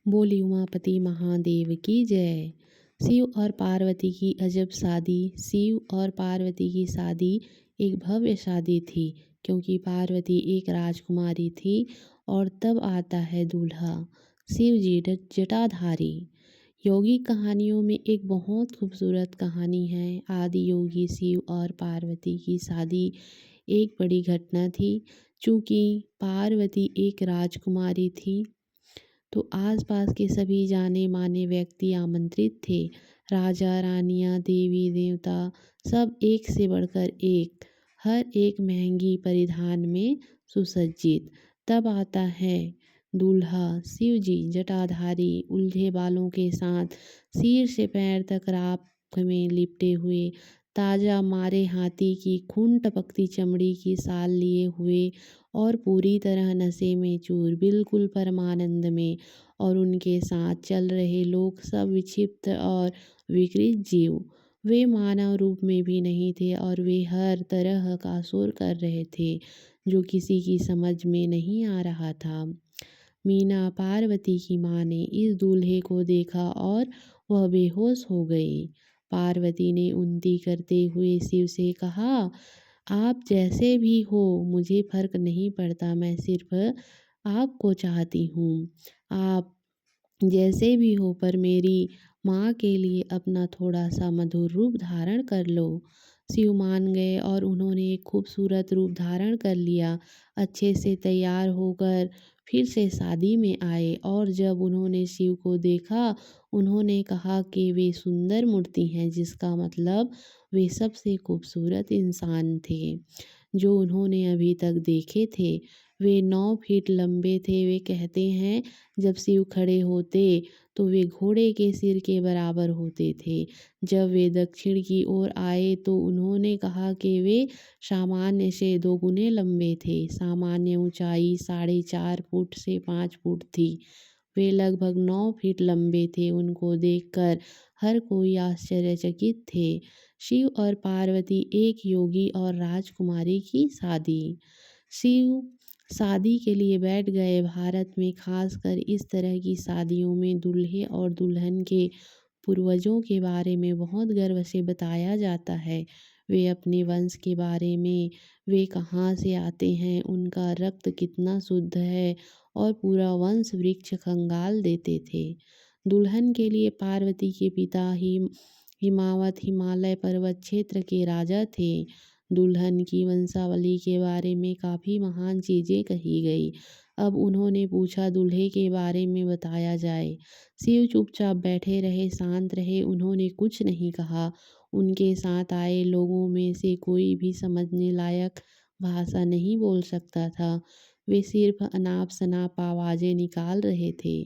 बोली उमापति महादेव की जय। शिव और पार्वती की अजब शादी। शिव और पार्वती की शादी एक भव्य शादी थी, क्योंकि पार्वती एक राजकुमारी थी और तब आता है दूल्हा शिव जी जटाधारी। योगी कहानियों में एक बहुत खूबसूरत कहानी है। आदि योगी शिव और पार्वती की शादी एक बड़ी घटना थी। चूँकि पार्वती एक राजकुमारी थी तो आसपास के सभी जाने माने व्यक्ति आमंत्रित थे। राजा रानियां, देवी देवता, सब एक से बढ़कर एक, हर एक महंगी परिधान में सुसज्जित। तब आता है दूल्हा शिव जी जटाधारी, उलझे बालों के साथ, सिर से पैर तक राख में लिपटे हुए, ताजा मारे हाथी की खून टपकती चमड़ी की साल लिए हुए और पूरी तरह नशे में चूर, बिल्कुल परमानंद में। और उनके साथ चल रहे लोग सब विक्षिप्त और विकृत जीव। वे मानव रूप में भी नहीं थे और वे हर तरह का शोर कर रहे थे जो किसी की समझ में नहीं आ रहा था। मीना पार्वती की माँ ने इस दूल्हे को देखा और वह बेहोश हो गई। पार्वती ने उनती करते हुए शिव से कहा, आप जैसे भी हो मुझे फर्क नहीं पड़ता, मैं सिर्फ आपको चाहती हूँ। आप जैसे भी हो, पर मेरी माँ के लिए अपना थोड़ा सा मधुर रूप धारण कर लो। शिव मान गए और उन्होंने एक खूबसूरत रूप धारण कर लिया। अच्छे से तैयार होकर फिर से शादी में आए और जब उन्होंने शिव को देखा, उन्होंने कहा कि वे सुंदर मूर्ति हैं, जिसका मतलब वे सबसे खूबसूरत इंसान थे जो उन्होंने अभी तक देखे थे। वे 9 फीट लंबे थे। वे कहते हैं जब शिव खड़े होते तो वे घोड़े के सिर के बराबर होते थे। जब वे दक्षिण की ओर आए तो उन्होंने कहा कि वे सामान्य से 2 गुने लंबे थे। सामान्य ऊंचाई 4.5 फुट से 5 फुट थी। वे लगभग 9 फीट लंबे थे। उनको देखकर हर कोई आश्चर्यचकित थे। शिव और पार्वती, एक योगी और राजकुमारी की शादी। शिव शादी के लिए बैठ गए। भारत में खासकर इस तरह की शादियों में दूल्हे और दुल्हन के पूर्वजों के बारे में बहुत गर्व से बताया जाता है। वे अपने वंश के बारे में, वे कहाँ से आते हैं, उनका रक्त कितना शुद्ध है और पूरा वंश वृक्ष खंगाल देते थे। दुल्हन के लिए पार्वती के पिता हिमावत हिमालय पर्वत क्षेत्र के राजा थे। दुल्हन की वंशावली के बारे में काफ़ी महान चीज़ें कही गई। अब उन्होंने पूछा दूल्हे के बारे में बताया जाए। शिव चुपचाप बैठे रहे, शांत रहे। उन्होंने कुछ नहीं कहा। उनके साथ आए लोगों में से कोई भी समझने लायक भाषा नहीं बोल सकता था। वे सिर्फ अनाप शनाप आवाज़ें निकाल रहे थे।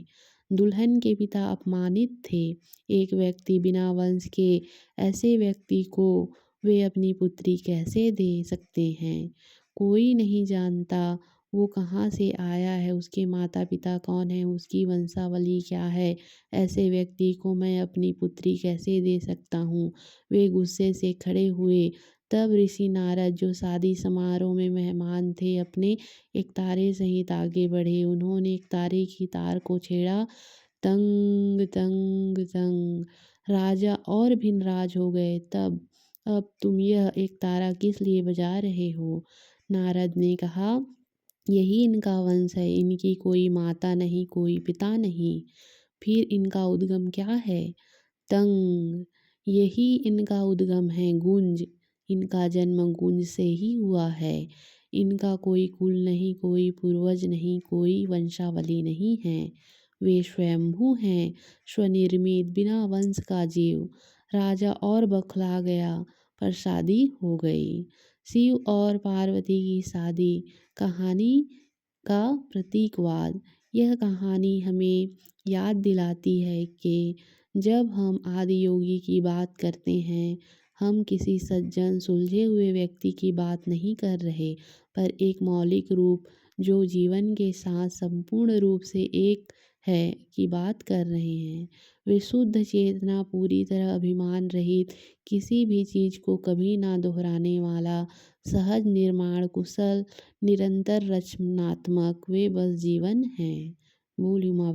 दुल्हन के पिता अपमानित थे। एक व्यक्ति बिना वंश के ऐसे व्यक्ति को वे अपनी पुत्री कैसे दे सकते हैं? कोई नहीं जानता वो कहाँ से आया है, उसके माता पिता कौन हैं, उसकी वंशावली क्या है। ऐसे व्यक्ति को मैं अपनी पुत्री कैसे दे सकता हूँ? वे गुस्से से खड़े हुए। तब ऋषि नारद, जो शादी समारोह में मेहमान थे, अपने एकतारे सहित आगे बढ़े। उन्होंने एकतारे की तार को छेड़ा। तंग तंग तंग, राजा और भी नाराज हो गए। अब तुम यह एक तारा किस लिए बजा रहे हो? नारद ने कहा, यही इनका वंश है। इनकी कोई माता नहीं, कोई पिता नहीं। फिर इनका उद्गम क्या है? तंग, यही इनका उद्गम है। गूंज, इनका जन्म गूंज से ही हुआ है। इनका कोई कुल नहीं, कोई पूर्वज नहीं, कोई वंशावली नहीं है। वे स्वयंभू हैं, स्वनिर्मित, बिना वंश का जीव। राजा और बौखला गया, पर शादी हो गई। शिव और पार्वती की शादी कहानी का प्रतीकवाद। यह कहानी हमें याद दिलाती है कि जब हम आदि योगी की बात करते हैं, हम किसी सज्जन सुलझे हुए व्यक्ति की बात नहीं कर रहे, पर एक मौलिक रूप जो जीवन के साथ संपूर्ण रूप से एक है की बात कर रहे हैं। वे शुद्ध चेतना, पूरी तरह अभिमान रहित, किसी भी चीज़ को कभी ना दोहराने वाला, सहज निर्माण कुशल, निरंतर रचनात्मक, वे बस जीवन हैं। बोल उमा।